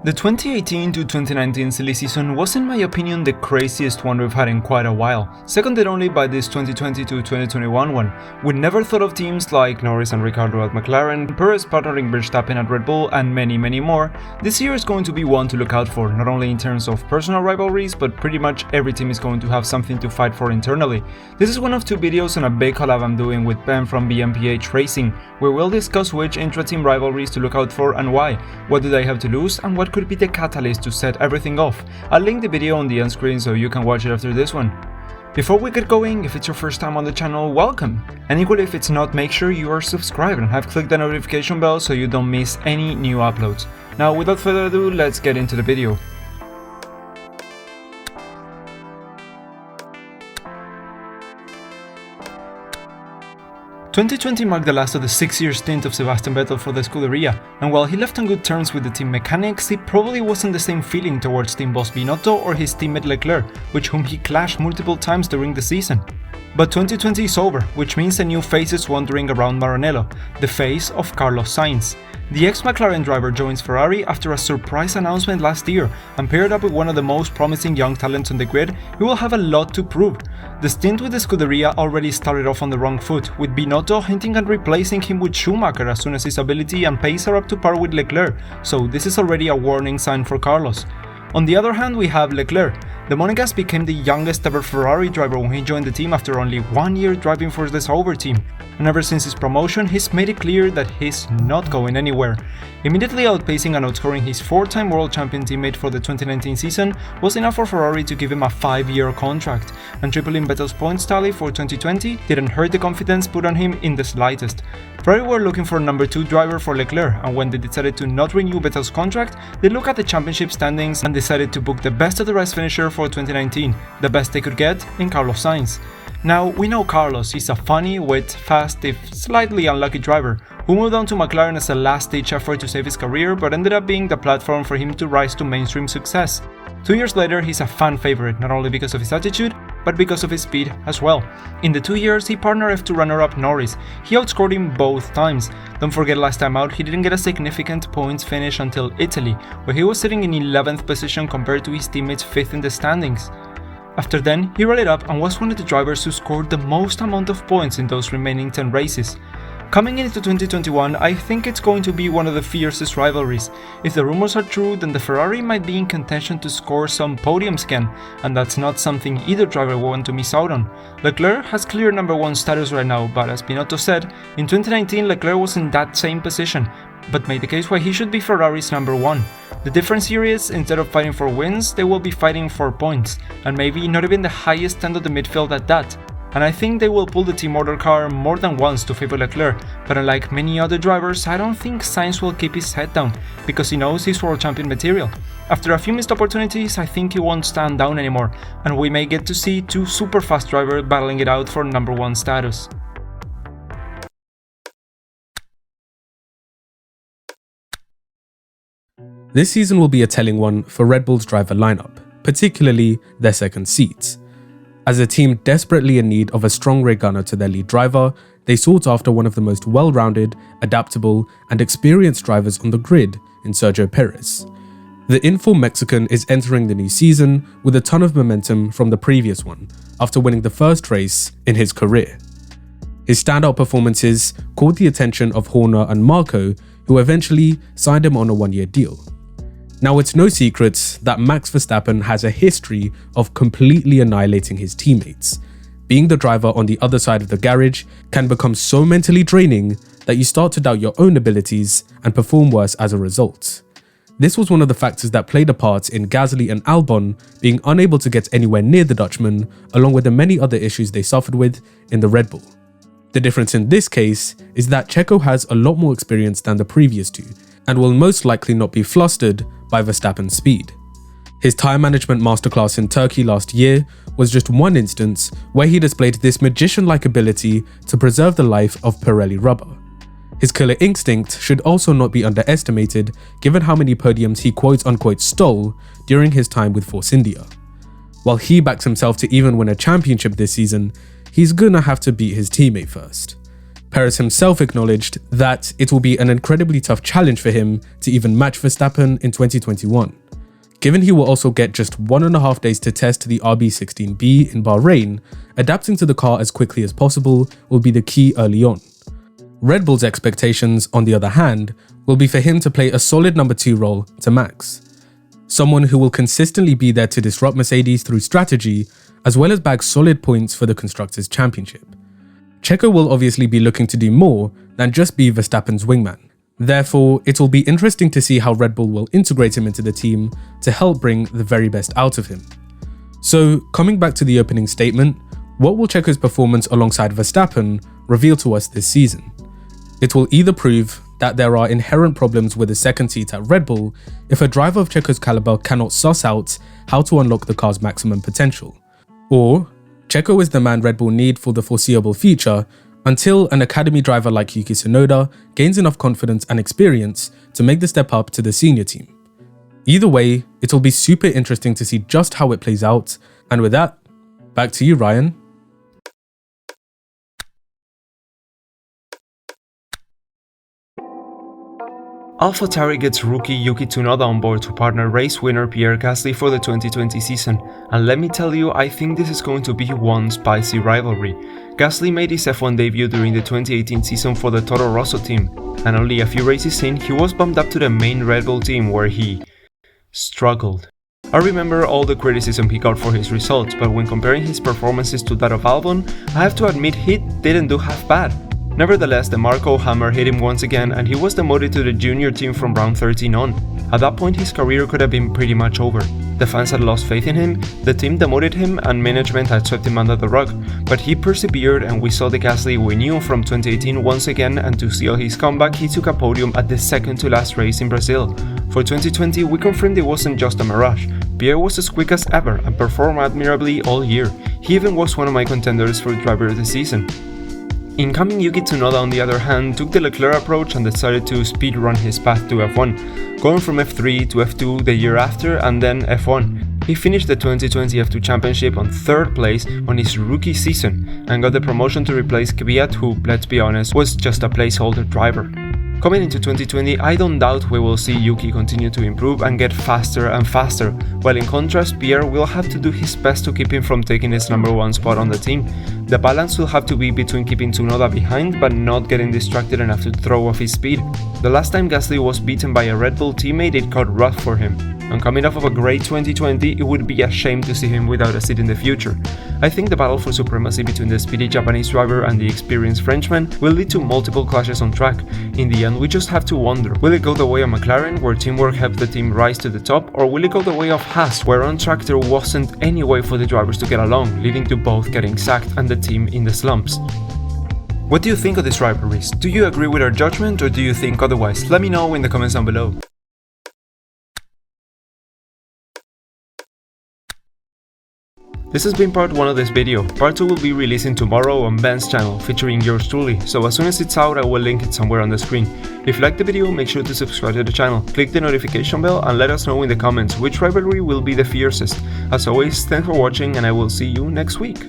The 2018 to 2019 silly season was in my opinion the craziest one we've had in quite a while, seconded only by this 2020 to 2021 one. We never thought of teams like Norris and Ricciardo at McLaren, Perez partnering Verstappen at Red Bull, and many more. This year is going to be one to look out for, not only in terms of personal rivalries, but pretty much every team is going to have something to fight for internally. This is one of two videos on a big collab I'm doing with Ben from BMPH Racing, where we'll discuss which intra-team rivalries to look out for and why, what do they have to lose, and what could be the catalyst to set everything off. I'll link the video on the end screen so you can watch it after this one. Before we get going, if it's your first time on the channel, welcome! And equally if it's not, make sure you are subscribed and have clicked the notification bell so you don't miss any new uploads. Now without further ado, let's get into the video. 2020 marked the last of the 6-year stint of Sebastian Vettel for the Scuderia, and while he left on good terms with the team mechanics, it probably wasn't the same feeling towards team boss Binotto or his teammate Leclerc, with whom he clashed multiple times during the season. But 2020 is over, which means a new face is wandering around Maranello, the face of Carlos Sainz. The ex-McLaren driver joins Ferrari after a surprise announcement last year, and paired up with one of the most promising young talents on the grid, he will have a lot to prove. The stint with the Scuderia already started off on the wrong foot, with Binotto hinting at replacing him with Schumacher as soon as his ability and pace are up to par with Leclerc, so this is already a warning sign for Carlos. On the other hand, we have Leclerc. The Monegasque became the youngest ever Ferrari driver when he joined the team after only 1 year driving for the Sauber team, and ever since his promotion he's made it clear that he's not going anywhere. Immediately outpacing and outscoring his 4-time world champion teammate for the 2019 season was enough for Ferrari to give him a 5-year contract, and tripling Vettel's points tally for 2020 didn't hurt the confidence put on him in the slightest. Ferrari were looking for a number 2 driver for Leclerc, and when they decided to not renew Vettel's contract, they looked at the championship standings and decided to book the best of the rest finisher for 2019, the best they could get in Carlos Sainz. Now, we know Carlos is a funny, wit, fast, if slightly unlucky driver, who moved on to McLaren as a last-ditch effort to save his career but ended up being the platform for him to rise to mainstream success. 2 years later, he's a fan favorite, not only because of his attitude, but because of his speed as well. In the 2 years, he partnered F2 runner-up Norris. He outscored him both times. Don't forget last time out, he didn't get a significant points finish until Italy, where he was sitting in 11th position compared to his teammates 5th in the standings. After then, he rallied up and was one of the drivers who scored the most amount of points in those remaining 10 races. Coming into 2021, I think it's going to be one of the fiercest rivalries. If the rumors are true, then the Ferrari might be in contention to score some podiums again, and that's not something either driver will want to miss out on. Leclerc has clear number 1 status right now, but as Binotto said, in 2019 Leclerc was in that same position, but made the case why he should be Ferrari's number 1. The difference here is, instead of fighting for wins, they will be fighting for points, and maybe not even the highest end of the midfield at that. And I think they will pull the team order car more than once to favor Leclerc, but unlike many other drivers, I don't think Sainz will keep his head down, because he knows he's world champion material. After a few missed opportunities, I think he won't stand down anymore, and we may get to see 2 super fast drivers battling it out for number 1 status. This season will be a telling one for Red Bull's driver lineup, particularly their second seats. As a team desperately in need of a strong rear gunner to their lead driver, they sought after one of the most well-rounded, adaptable, and experienced drivers on the grid in Sergio Perez. The informed Mexican is entering the new season with a ton of momentum from the previous one, after winning the first race in his career. His standout performances caught the attention of Horner and Marco, who eventually signed him on a 1-year deal. Now, it's no secret that Max Verstappen has a history of completely annihilating his teammates. Being the driver on the other side of the garage can become so mentally draining that you start to doubt your own abilities and perform worse as a result. This was one of the factors that played a part in Gasly and Albon being unable to get anywhere near the Dutchman, along with the many other issues they suffered with in the Red Bull. The difference in this case is that Checo has a lot more experience than the previous two, and will most likely not be flustered by Verstappen's speed. His tire management masterclass in Turkey last year was just one instance where he displayed this magician-like ability to preserve the life of Pirelli rubber. His killer instinct should also not be underestimated given how many podiums he quote-unquote stole during his time with Force India. While he backs himself to even win a championship this season, he's gonna have to beat his teammate first. Perez himself acknowledged that it will be an incredibly tough challenge for him to even match Verstappen in 2021. Given he will also get just 1.5 days to test the RB16B in Bahrain, adapting to the car as quickly as possible will be the key early on. Red Bull's expectations, on the other hand, will be for him to play a solid number 2 role to Max. Someone who will consistently be there to disrupt Mercedes through strategy, as well as bag solid points for the Constructors' Championship. Checo will obviously be looking to do more than just be Verstappen's wingman. Therefore, it will be interesting to see how Red Bull will integrate him into the team to help bring the very best out of him. So, coming back to the opening statement, what will Checo's performance alongside Verstappen reveal to us this season? It will either prove that there are inherent problems with the second seat at Red Bull if a driver of Checo's caliber cannot suss out how to unlock the car's maximum potential, or Checo is the man Red Bull need for the foreseeable future until an academy driver like Yuki Tsunoda gains enough confidence and experience to make the step up to the senior team. Either way, it will be super interesting to see just how it plays out, and with that, back to you, Ryan. Alpha Tauri gets rookie Yuki Tsunoda on board to partner race winner Pierre Gasly for the 2020 season, and let me tell you, I think this is going to be one spicy rivalry. Gasly made his F1 debut during the 2018 season for the Toro Rosso team, and only a few races in, he was bumped up to the main Red Bull team where he struggled. I remember all the criticism he got for his results, but when comparing his performances to that of Albon, I have to admit he didn't do half bad. Nevertheless, the Marco hammer hit him once again and he was demoted to the junior team from round 13 on. At that point his career could have been pretty much over. The fans had lost faith in him, the team demoted him and management had swept him under the rug, but he persevered and we saw the Gasly we knew from 2018 once again, and to seal his comeback he took a podium at the second to last race in Brazil. For 2020 we confirmed it wasn't just a mirage. Pierre was as quick as ever and performed admirably all year. He even was one of my contenders for driver of the season. Incoming Yuki Tsunoda, on the other hand, took the Leclerc approach and decided to speedrun his path to F1, going from F3 to F2 the year after and then F1. He finished the 2020 F2 Championship on 3rd place on his rookie season and got the promotion to replace Kvyat, who, let's be honest, was just a placeholder driver. Coming into 2020, I don't doubt we will see Yuki continue to improve and get faster and faster, while in contrast Pierre will have to do his best to keep him from taking his number 1 spot on the team. The balance will have to be between keeping Tsunoda behind but not getting distracted enough to throw off his speed. The last time Gasly was beaten by a Red Bull teammate it got rough for him, and coming off of a great 2020 it would be a shame to see him without a seat in the future. I think the battle for supremacy between the speedy Japanese driver and the experienced Frenchman will lead to multiple clashes on track. In the end we just have to wonder, will it go the way of McLaren where teamwork helped the team rise to the top, or will it go the way of Haas where on track there wasn't any way for the drivers to get along, leading to both getting sacked and the team in the slumps? What do you think of these rivalries? Do you agree with our judgment or do you think otherwise? Let me know in the comments down below. This has been part 1 of this video. Part 2 will be releasing tomorrow on Ben's channel, featuring yours truly, so as soon as it's out I will link it somewhere on the screen. If you liked the video, make sure to subscribe to the channel, click the notification bell and let us know in the comments which rivalry will be the fiercest. As always, thanks for watching and I will see you next week.